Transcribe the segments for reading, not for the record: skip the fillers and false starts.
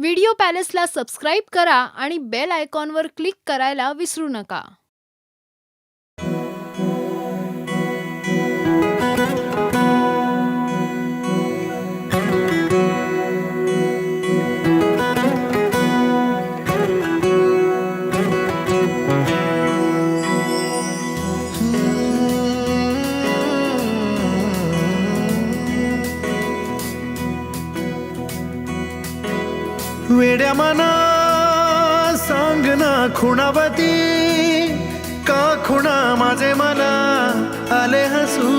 Video पॅलेसला subscribe करा आणि bell आयकॉनवर क्लिक करायला विसरू नका. वेड्या मना सांग ना खुणावती का खुणा माझे मला आले हसू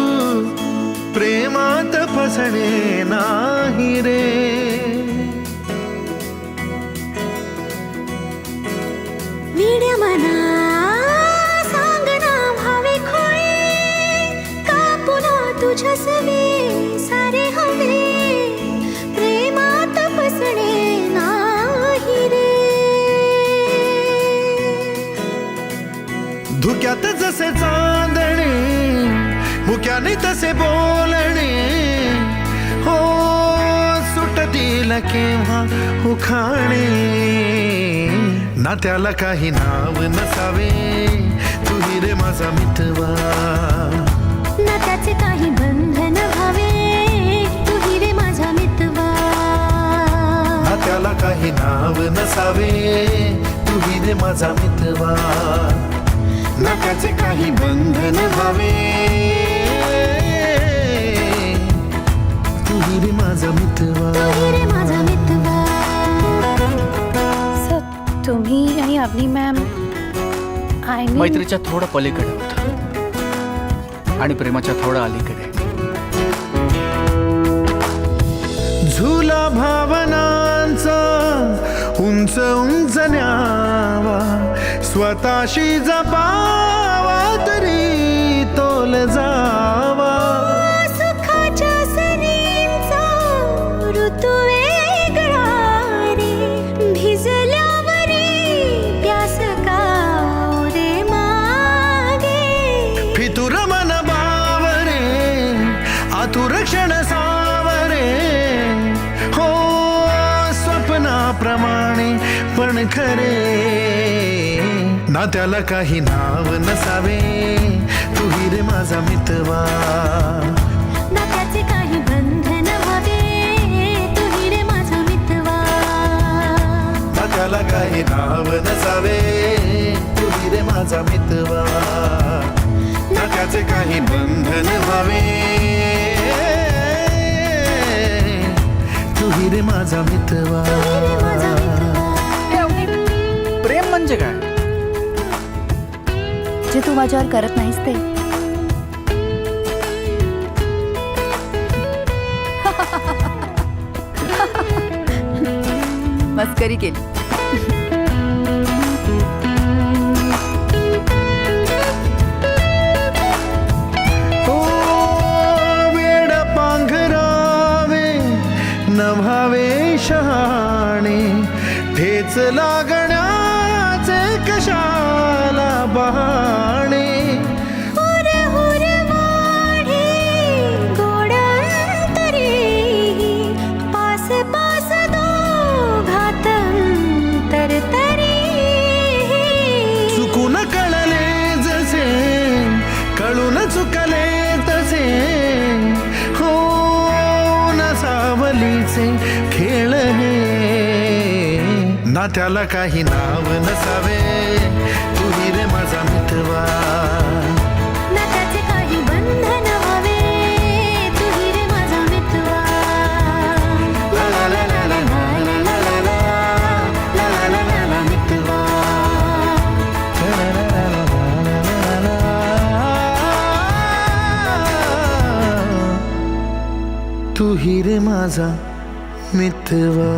प्रेमात फसणे नाही रे. वेड्या मना सांग ना भावे खोळे का पुन्हा तुझ्या सवे सारे हवे प्रेमात फसणे नाही रे. धुक्यात जसे चांदणे मुक्याने तसे बोलणे हो सुटतील केव्हा उखाणे ना त्याला काही नाव नसावे तुही रे माझा मितवा ना त्याचे काही बंधन व्हावे तुही रे माझा मितवा. ना त्याला काही नाव नसावे तुही रे माझा मितवा ना त्याचे काही बंधन व्हावे तुही रे माझा मितवा. तुही रे माझा मितवा. तुम्ही आणि अवनी मॅम मैत्रीच्या थोडं पलीकडे होतं आणि प्रेमाच्या थोडं अलीकडे. झुला भावनांचा उंच उंच न्यावा स्वतःशी जपावा तरी तोल जावा. सुखाच्या सरींचा ऋतू वेगळा रे भिजल्यावरी प्यास का रे मागे. फितुर मन बावरे आतुर क्षण सावरे हो स्वप्नाप्रमाणे पण खरे ना त्याला काही नाव नसावे तुही रे माझा मितवा. ना त्याचे काही बंधन व्हावे तुही रे माझा मितवा. ना त्याला काही नाव नसावे तुही रे माझा मितवा ना त्याचे काही बंधन व्हावे तुही रे माझा मितवा. तुही रे माझा मितवा. प्रेम म्हणजे काय? जे तू माझ्यावर करत नाहीस ते. मस्करी केली. ओ वेड पांघरावे नभावे शहाणे ठेच लागण्याचे कशाला बहाणे. हुर हुर वाढे गोड अंतरे पास पास दोघात अंतर तरी. चुकून कळले जसे कळून चुकले तसे हो ना सावलीचे खेळ हे ना त्याला काही नाव नसावे तुही रे माझा मितवा. ना त्याचे काही बंधन व्हावे तुही रे माझा मितवा. ला ला ला ला ला ला ला ला ला ला ला ला ला ला मितवा. ला ला ला ला ला ला ला ला तुही रे माझा मितवा.